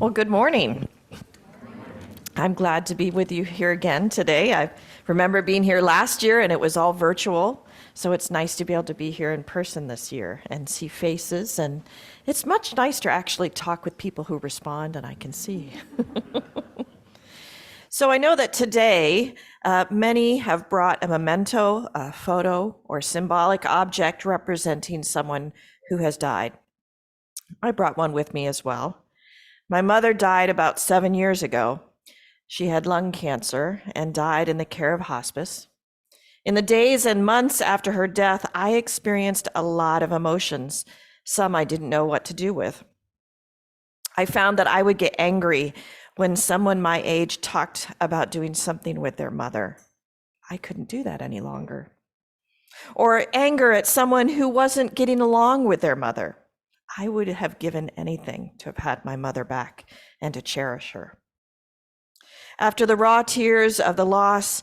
Well, good morning. I'm glad to be with you here again today. I remember being here last year and it was all virtual, so it's nice to be able to be here in person this year and see faces. And it's much nicer to actually talk with people who respond and I can see. So I know that today many have brought a memento, a photo, or symbolic object representing someone who has died. I brought one with me as well. My mother died about 7 years ago. She had lung cancer and died in the care of hospice. In the days and months after her death, I experienced a lot of emotions, some I didn't know what to do with. I found that I would get angry when someone my age talked about doing something with their mother. I couldn't do that any longer. Or anger at someone who wasn't getting along with their mother. I would have given anything to have had my mother back and to cherish her. After the raw tears of the loss,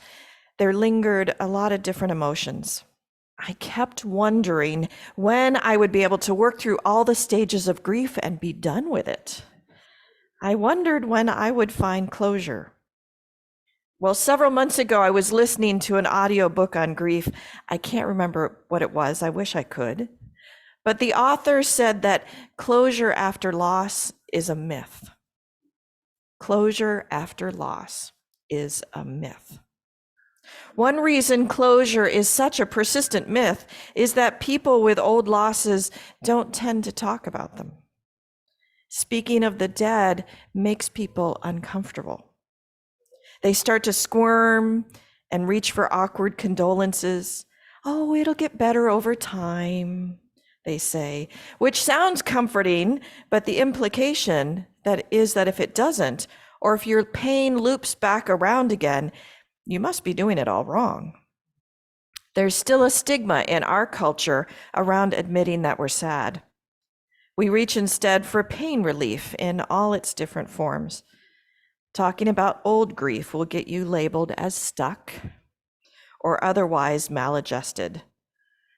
there lingered a lot of different emotions. I kept wondering when I would be able to work through all the stages of grief and be done with it. I wondered when I would find closure. Well, several months ago, I was listening to an audiobook on grief. I can't remember what it was. I wish I could. But the author said that closure after loss is a myth. Closure after loss is a myth. One reason closure is such a persistent myth is that people with old losses don't tend to talk about them. Speaking of the dead makes people uncomfortable. They start to squirm and reach for awkward condolences. Oh, it'll get better over time, they say, which sounds comforting, but the implication that is that if it doesn't, or if your pain loops back around again, you must be doing it all wrong. There's still a stigma in our culture around admitting that we're sad. We reach instead for pain relief in all its different forms. Talking about old grief will get you labeled as stuck or otherwise maladjusted.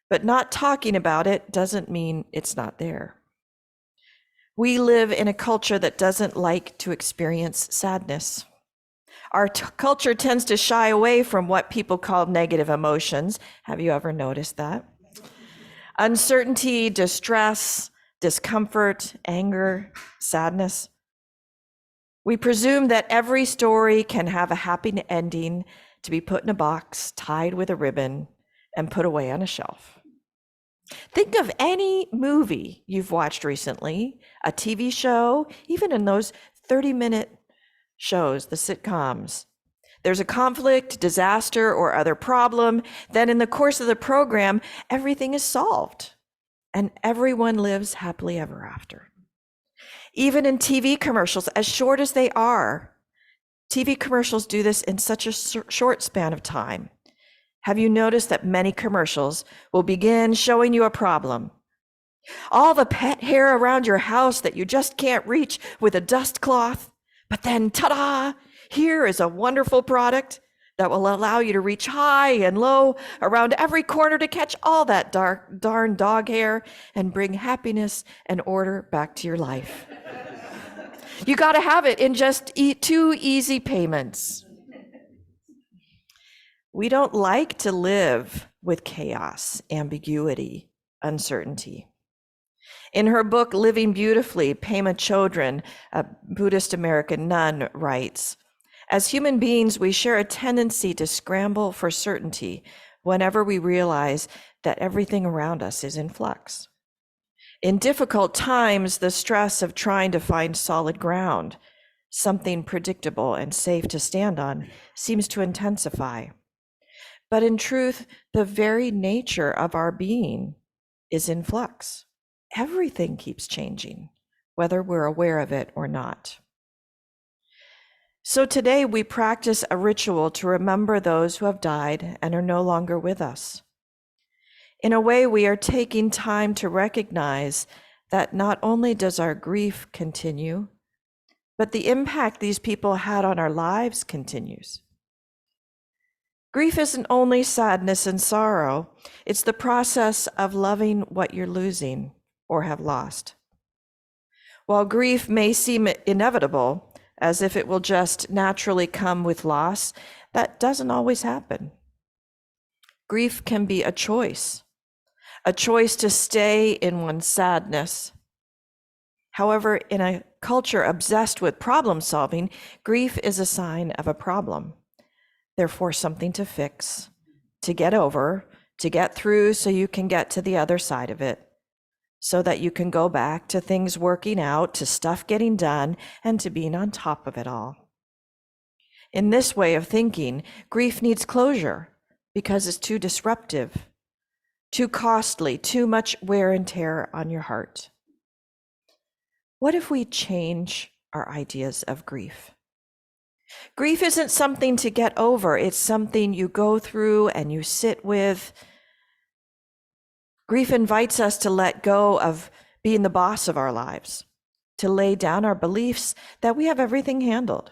But not talking about it doesn't mean it's not there. We live in a culture that doesn't like to experience sadness. Our culture tends to shy away from what people call negative emotions. Have you ever noticed that? Uncertainty, distress, discomfort, anger, sadness. We presume that every story can have a happy ending to be put in a box, tied with a ribbon, and put away on a shelf. Think of any movie you've watched recently, a TV show, even in those 30-minute shows, the sitcoms. There's a conflict, disaster, or other problem. Then in the course of the program, everything is solved and everyone lives happily ever after. Even in TV commercials, as short as they are, TV commercials do this in such a short span of time. Have you noticed that many commercials will begin showing you a problem? All the pet hair around your house that you just can't reach with a dust cloth, but then ta-da, here is a wonderful product that will allow you to reach high and low around every corner to catch all that darn dog hair and bring happiness and order back to your life. You got to have it in just 2 easy payments. We don't like to live with chaos, ambiguity, uncertainty. In her book, Living Beautifully, Pema Chodron, a Buddhist American nun, writes, as human beings, we share a tendency to scramble for certainty whenever we realize that everything around us is in flux. In difficult times, the stress of trying to find solid ground, something predictable and safe to stand on, seems to intensify. But in truth, the very nature of our being is in flux. Everything keeps changing, whether we're aware of it or not. So today we practice a ritual to remember those who have died and are no longer with us. In a way, we are taking time to recognize that not only does our grief continue, but the impact these people had on our lives continues. Grief isn't only sadness and sorrow, it's the process of loving what you're losing or have lost. While grief may seem inevitable, as if it will just naturally come with loss, that doesn't always happen. Grief can be a choice to stay in one's sadness. However, in a culture obsessed with problem solving, grief is a sign of a problem. Therefore, something to fix, to get over, to get through so you can get to the other side of it, so that you can go back to things working out, to stuff getting done, and to being on top of it all. In this way of thinking, grief needs closure because it's too disruptive, too costly, too much wear and tear on your heart. What if we change our ideas of grief? Grief isn't something to get over. It's something you go through and you sit with. Grief invites us to let go of being the boss of our lives, to lay down our beliefs that we have everything handled,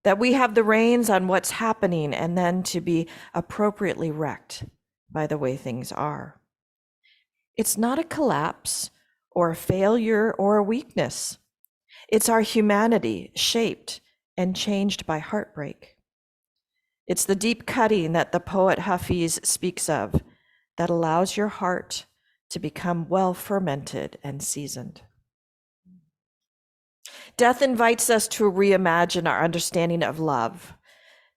that we have the reins on what's happening, and then to be appropriately wrecked by the way things are. It's not a collapse or a failure or a weakness. It's our humanity shaped and changed by heartbreak. It's the deep cutting that the poet Hafiz speaks of that allows your heart to become well fermented and seasoned. Death invites us to reimagine our understanding of love,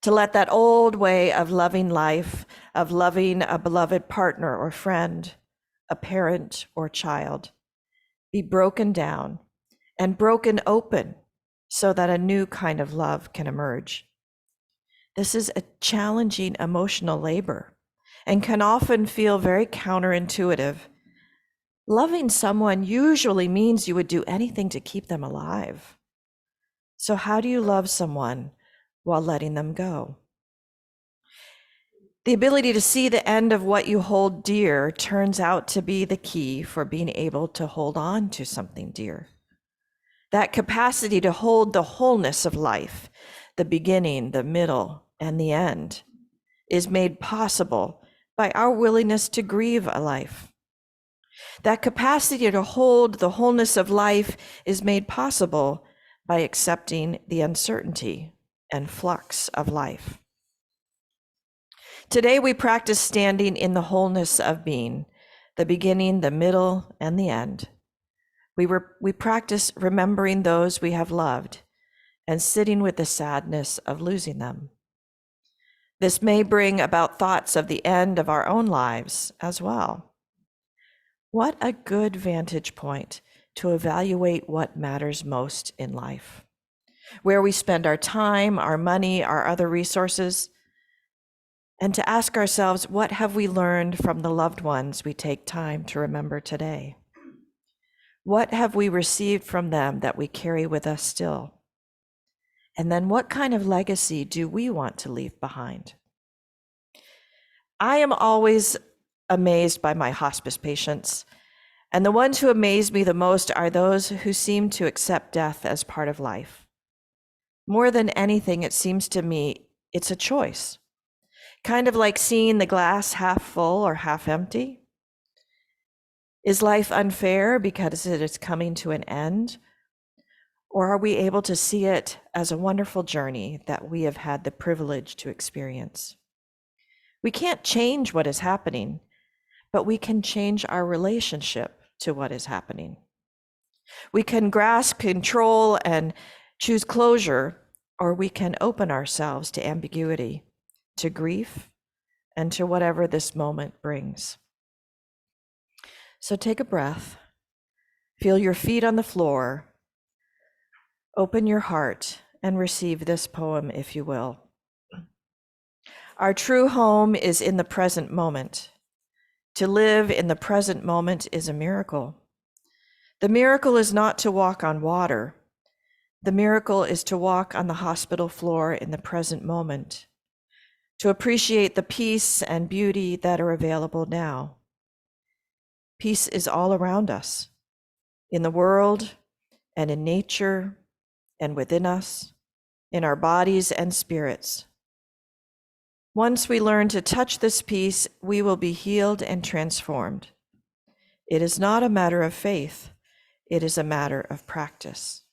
to let that old way of loving life, of loving a beloved partner or friend, a parent or child, be broken down and broken open so that a new kind of love can emerge. This is a challenging emotional labor and can often feel very counterintuitive. Loving someone usually means you would do anything to keep them alive. So how do you love someone while letting them go? The ability to see the end of what you hold dear turns out to be the key for being able to hold on to something dear. That capacity to hold the wholeness of life, the beginning, the middle, and the end, is made possible by our willingness to grieve a life. That capacity to hold the wholeness of life is made possible by accepting the uncertainty and flux of life. Today, we practice standing in the wholeness of being, the beginning, the middle, and the end. We practice remembering those we have loved and sitting with the sadness of losing them. This may bring about thoughts of the end of our own lives as well. What a good vantage point to evaluate what matters most in life, where we spend our time, our money, our other resources, and to ask ourselves, what have we learned from the loved ones we take time to remember today? What have we received from them that we carry with us still? And then what kind of legacy do we want to leave behind? I am always amazed by my hospice patients, and the ones who amaze me the most are those who seem to accept death as part of life. More than anything, it seems to me, it's a choice, kind of like seeing the glass half full or half empty. Is life unfair because it is coming to an end? Or are we able to see it as a wonderful journey that we have had the privilege to experience? We can't change what is happening, but we can change our relationship to what is happening. We can grasp control and choose closure, or we can open ourselves to ambiguity, to grief, and to whatever this moment brings. So take a breath, feel your feet on the floor, open your heart, and receive this poem, if you will. Our true home is in the present moment. To live in the present moment is a miracle. The miracle is not to walk on water. The miracle is to walk on the hospital floor in the present moment, to appreciate the peace and beauty that are available now. Peace is all around us, in the world and in nature and within us, in our bodies and spirits. Once we learn to touch this peace, we will be healed and transformed. It is not a matter of faith. It is a matter of practice.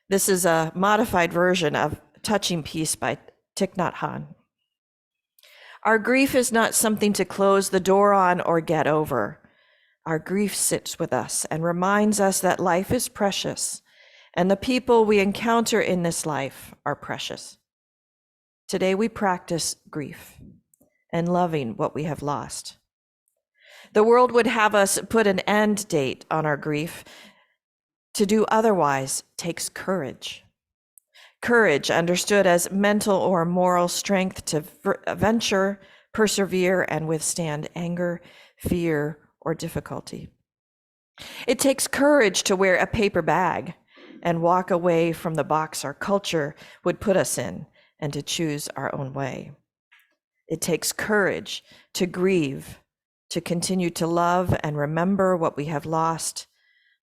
This is a modified version of Touching Peace by Thich Nhat Hanh. Our grief is not something to close the door on or get over. Our grief sits with us and reminds us that life is precious, and the people we encounter in this life are precious. Today we practice grief and loving what we have lost. The world would have us put an end date on our grief. To do otherwise takes courage. Courage, understood as mental or moral strength to venture, persevere, and withstand anger, fear, or difficulty. It takes courage to wear a paper bag and walk away from the box our culture would put us in and to choose our own way. It takes courage to grieve, to continue to love and remember what we have lost,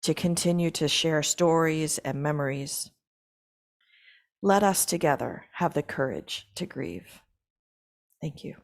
to continue to share stories and memories. Let us together have the courage to grieve. Thank you.